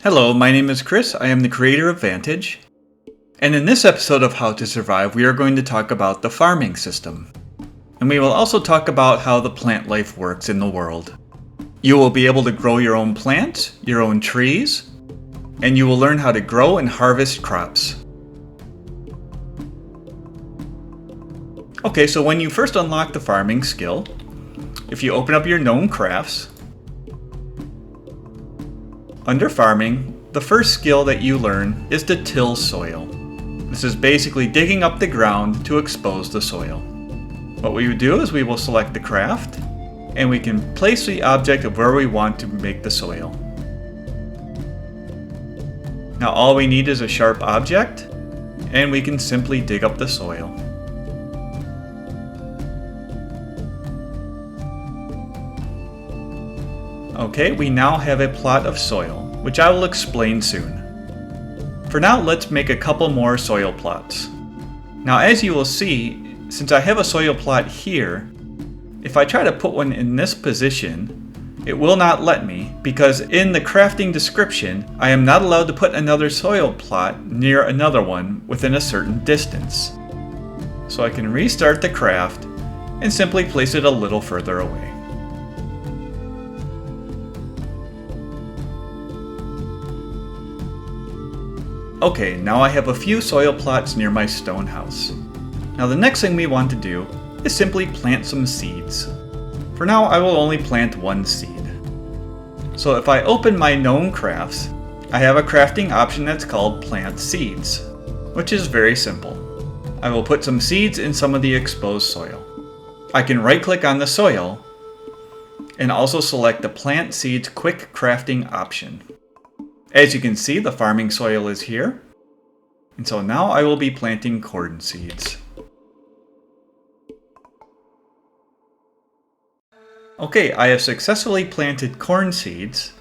Hello, my name is Chris. I am the creator of Vantage. And in this episode of How to Survive, we are going to talk about the farming system. And we will also talk about how the plant life works in the world. You will be able to grow your own plants, your own trees, and you will learn how to grow and harvest crops. Okay, so when you first unlock the farming skill, if you open up your known crafts, under farming, the first skill that you learn is to till soil. This is basically digging up the ground to expose the soil. What we would do is we will select the craft, and we can place the object of where we want to make the soil. Now all we need is a sharp object, and we can simply dig up the soil. Okay, we now have a plot of soil, which I will explain soon. For now, let's make a couple more soil plots. Now as you will see, since I have a soil plot here, if I try to put one in this position, it will not let me because in the crafting description, I am not allowed to put another soil plot near another one within a certain distance. So I can restart the craft and simply place it a little further away. Okay, now I have a few soil plots near my stone house. Now the next thing we want to do is simply plant some seeds. For now, I will only plant one seed. So if I open my known crafts, I have a crafting option that's called Plant Seeds, which is very simple. I will put some seeds in some of the exposed soil. I can right-click on the soil and also select the Plant Seeds Quick Crafting option. As you can see, the farming soil is here. And so now I will be planting corn seeds. Okay, I have successfully planted corn seeds.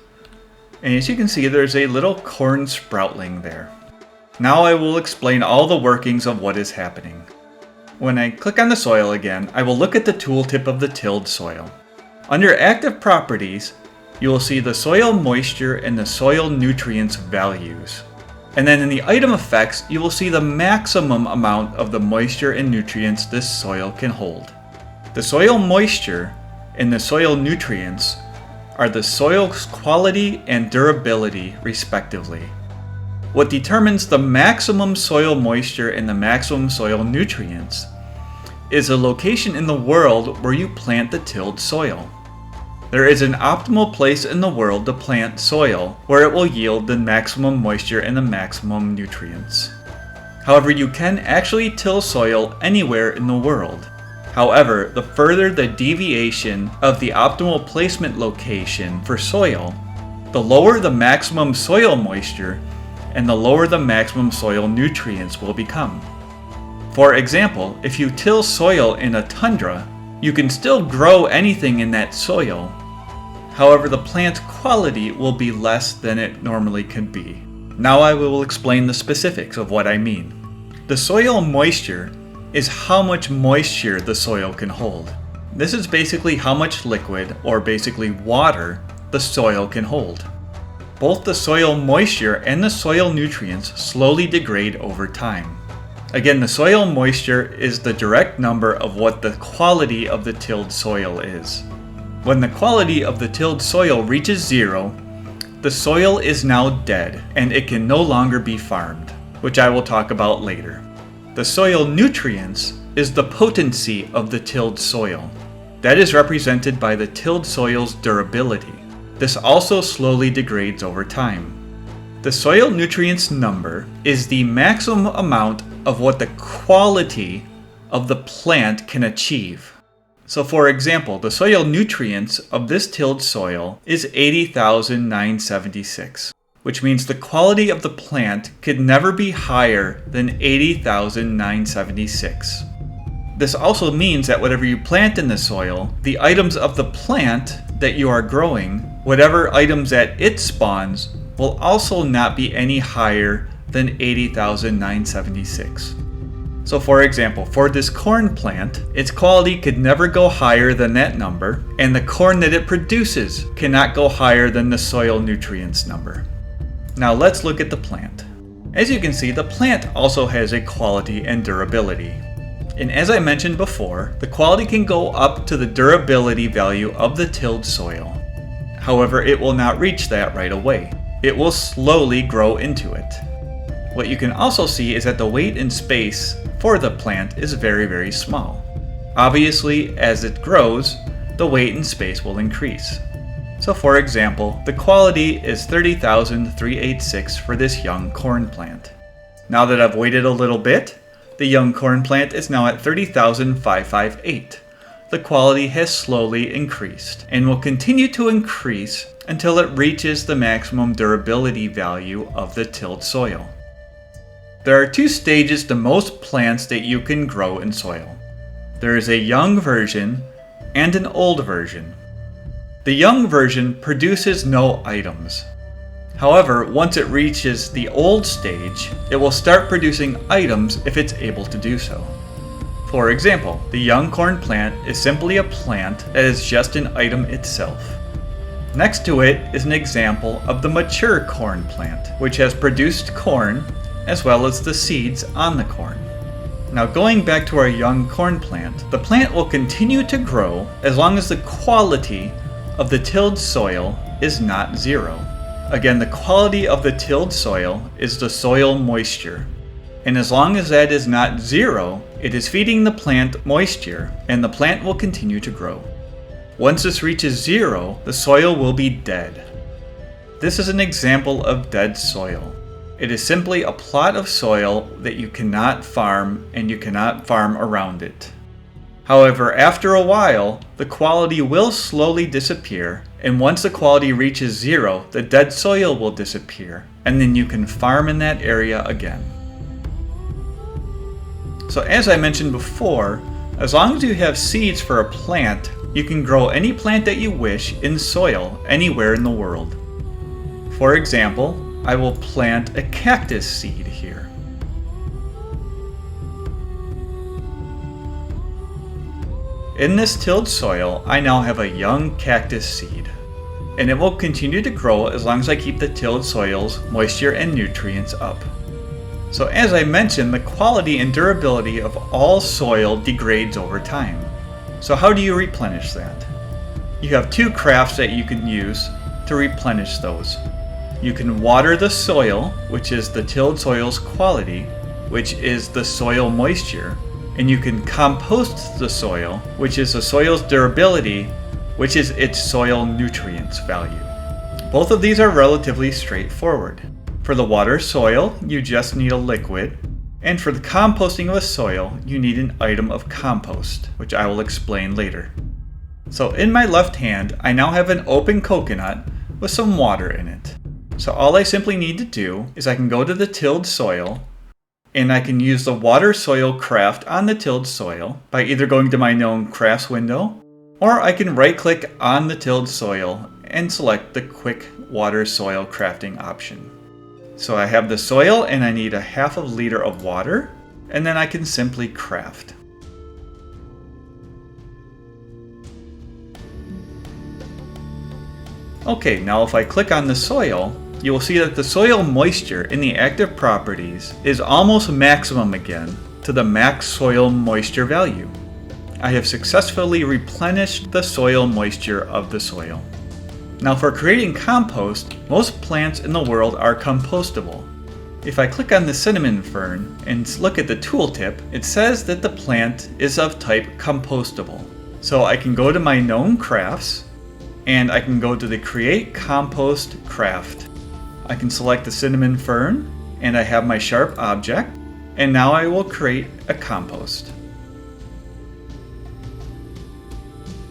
And as you can see, there's a little corn sproutling there. Now I will explain all the workings of what is happening. When I click on the soil again, I will look at the tooltip of the tilled soil. Under Active Properties, you will see the soil moisture and the soil nutrients values. And then in the item effects, you will see the maximum amount of the moisture and nutrients this soil can hold. The soil moisture and the soil nutrients are the soil's quality and durability, respectively. What determines the maximum soil moisture and the maximum soil nutrients is a location in the world where you plant the tilled soil. There is an optimal place in the world to plant soil where it will yield the maximum moisture and the maximum nutrients. However, you can actually till soil anywhere in the world. However, the further the deviation of the optimal placement location for soil, the lower the maximum soil moisture and the lower the maximum soil nutrients will become. For example, if you till soil in a tundra, you can still grow anything in that soil. However, the plant quality will be less than it normally could be. Now I will explain the specifics of what I mean. The soil moisture is how much moisture the soil can hold. This is basically how much liquid, or basically water, the soil can hold. Both the soil moisture and the soil nutrients slowly degrade over time. Again, the soil moisture is the direct number of what the quality of the tilled soil is. When the quality of the tilled soil reaches 0, the soil is now dead and it can no longer be farmed, which I will talk about later. The soil nutrients is the potency of the tilled soil. That is represented by the tilled soil's durability. This also slowly degrades over time. The soil nutrients number is the maximum amount of what the quality of the plant can achieve. So for example, the soil nutrients of this tilled soil is 80,976, which means the quality of the plant could never be higher than 80,976. This also means that whatever you plant in the soil, the items of the plant that you are growing, whatever items that it spawns, will also not be any higher than 80,976. So for example, for this corn plant, its quality could never go higher than that number, and the corn that it produces cannot go higher than the soil nutrients number. Now let's look at the plant. As you can see, the plant also has a quality and durability. And as I mentioned before, the quality can go up to the durability value of the tilled soil. However, it will not reach that right away. It will slowly grow into it. What you can also see is that the weight and space for the plant is very, very small. Obviously, as it grows, the weight and space will increase. So for example, the quality is 30,386 for this young corn plant. Now that I've waited a little bit, the young corn plant is now at 30,558. The quality has slowly increased and will continue to increase until it reaches the maximum durability value of the tilled soil. There are two stages to most plants that you can grow in soil. There is a young version and an old version. The young version produces no items. However, once it reaches the old stage, it will start producing items if it's able to do so. For example, the young corn plant is simply a plant that is just an item itself. Next to it is an example of the mature corn plant, which has produced corn as well as the seeds on the corn. Now going back to our young corn plant, the plant will continue to grow as long as the quality of the tilled soil is not zero. Again, the quality of the tilled soil is the soil moisture. And as long as that is not zero, it is feeding the plant moisture, and the plant will continue to grow. Once this reaches zero, the soil will be dead. This is an example of dead soil. It is simply a plot of soil that you cannot farm, and you cannot farm around it. However, after a while, the quality will slowly disappear, and once the quality reaches zero, the dead soil will disappear, and then you can farm in that area again. So as I mentioned before, as long as you have seeds for a plant, you can grow any plant that you wish in soil anywhere in the world. For example, I will plant a cactus seed here. In this tilled soil, I now have a young cactus seed, and it will continue to grow as long as I keep the tilled soil's moisture and nutrients up. So as I mentioned, the quality and durability of all soil degrades over time. So how do you replenish that? You have two crafts that you can use to replenish those. You can water the soil, which is the tilled soil's quality, which is the soil moisture, and you can compost the soil, which is the soil's durability, which is its soil nutrients value. Both of these are relatively straightforward. For the water soil, you just need a liquid, and for the composting of a soil, you need an item of compost, which I will explain later. So in my left hand, I now have an open coconut with some water in it. So all I simply need to do is I can go to the tilled soil, and I can use the water soil craft on the tilled soil by either going to my known crafts window, or I can right click on the tilled soil and select the quick water soil crafting option. So I have the soil and I need a half a liter of water, and then I can simply craft. Okay, now if I click on the soil, you will see that the soil moisture in the active properties is almost maximum again to the max soil moisture value. I have successfully replenished the soil moisture of the soil. Now for creating compost, most plants in the world are compostable. If I click on the cinnamon fern and look at the tooltip, it says that the plant is of type compostable. So I can go to my known crafts, and I can go to the Create Compost craft. I can select the cinnamon fern, and I have my sharp object, and now I will create a compost.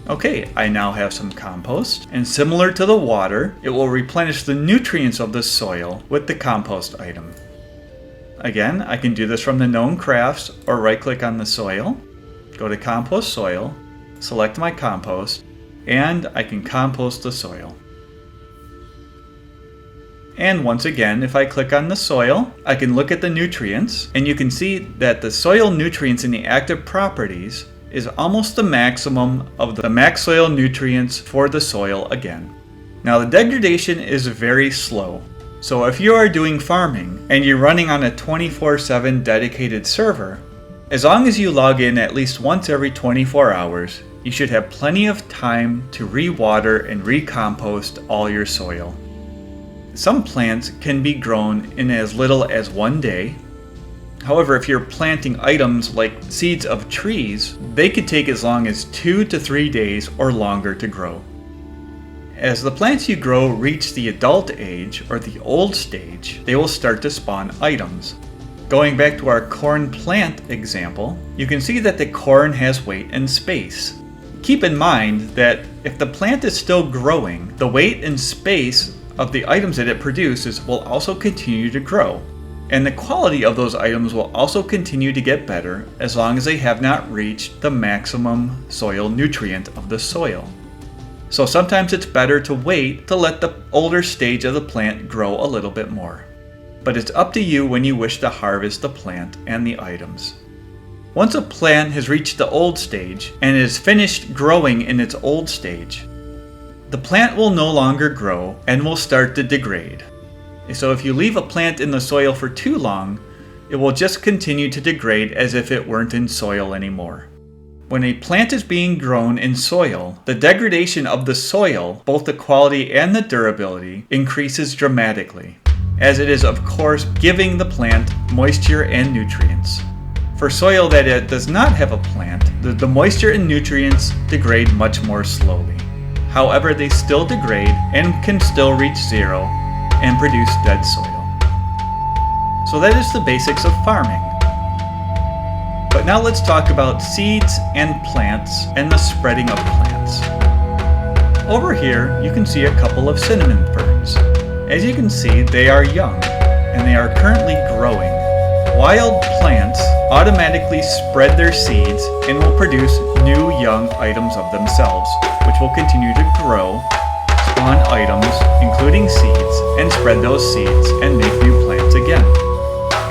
Okay, I now have some compost, and similar to the water, it will replenish the nutrients of the soil with the compost item. Again, I can do this from the known crafts, or right click on the soil, go to Compost Soil, select my compost, and I can compost the soil. And once again, if I click on the soil, I can look at the nutrients, and you can see that the soil nutrients in the active properties is almost the maximum of the max soil nutrients for the soil again. Now the degradation is very slow. So if you are doing farming and you're running on a 24/7 dedicated server, as long as you log in at least once every 24 hours, you should have plenty of time to re-water and recompost all your soil. Some plants can be grown in as little as 1 day. However, if you're planting items like seeds of trees, they could take as long as 2 to 3 days or longer to grow. As the plants you grow reach the adult age, or the old stage, they will start to spawn items. Going back to our corn plant example, you can see that the corn has weight and space. Keep in mind that if the plant is still growing, the weight and space of the items that it produces will also continue to grow. And the quality of those items will also continue to get better as long as they have not reached the maximum soil nutrient of the soil. So sometimes it's better to wait to let the older stage of the plant grow a little bit more. But it's up to you when you wish to harvest the plant and the items. Once a plant has reached the old stage and is finished growing in its old stage, the plant will no longer grow and will start to degrade. So if you leave a plant in the soil for too long, it will just continue to degrade as if it weren't in soil anymore. When a plant is being grown in soil, the degradation of the soil, both the quality and the durability, increases dramatically, as it is of course giving the plant moisture and nutrients. For soil that it does not have a plant, the moisture and nutrients degrade much more slowly. However, they still degrade and can still reach zero and produce dead soil. So that is the basics of farming. But now let's talk about seeds and plants and the spreading of plants. Over here, you can see a couple of cinnamon ferns. As you can see, they are young and they are currently growing. Wild plants automatically spread their seeds and will produce new young items of themselves, which will continue to grow, spawn items, including seeds, and spread those seeds and make new plants again.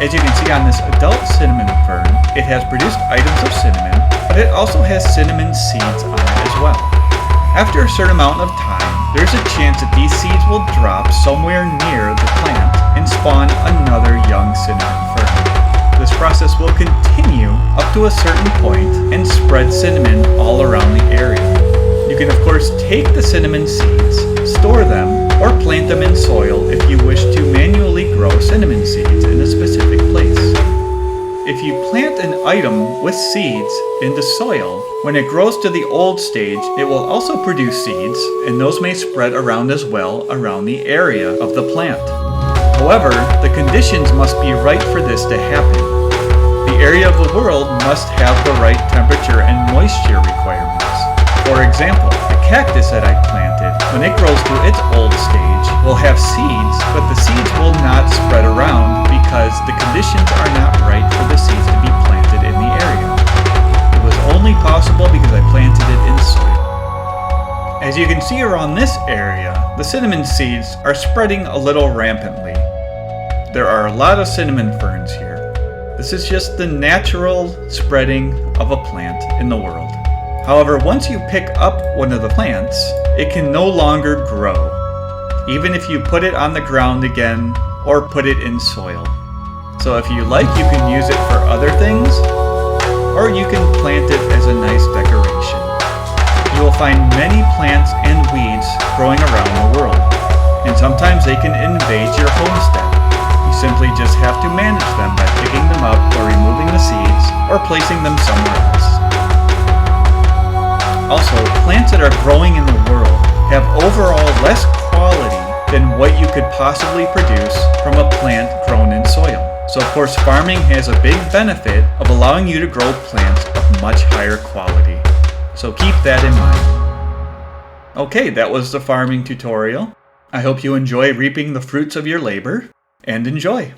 As you can see on this adult cinnamon fern, it has produced items of cinnamon, but it also has cinnamon seeds on it as well. After a certain amount of time, there's a chance that these seeds will drop somewhere near the plant and spawn another young cinnamon fern. This process will continue up to a certain point and spread cinnamon all around the area. You can of course take the cinnamon seeds, store them, or plant them in soil if you wish to manually grow cinnamon seeds in a specific place. If you plant an item with seeds into soil, when it grows to the old stage, it will also produce seeds, and those may spread around as well around the area of the plant. However, the conditions must be right for this to happen. The area of the world must have the right temperature and moisture requirements. For example, the cactus that I planted, when it grows to its old stage, will have seeds, but the seeds will not spread around because the conditions are not right for the seeds to be planted in the area. It was only possible because I planted it in soil. As you can see around this area, the cinnamon seeds are spreading a little rampantly. There are a lot of cinnamon ferns here. This is just the natural spreading of a plant in the world. However, once you pick up one of the plants, it can no longer grow, even if you put it on the ground again or put it in soil. So if you like, you can use it for other things, or you can plant it as a nice decoration. You will find many plants and weeds growing around the world, and sometimes they can invade your homestead. You simply just have to manage them by picking them up or removing the seeds or placing them somewhere else. Also, plants that are growing in the world have overall less quality than what you could possibly produce from a plant grown in soil. So of course, farming has a big benefit of allowing you to grow plants of much higher quality. So keep that in mind. Okay, that was the farming tutorial. I hope you enjoy reaping the fruits of your labor, and enjoy!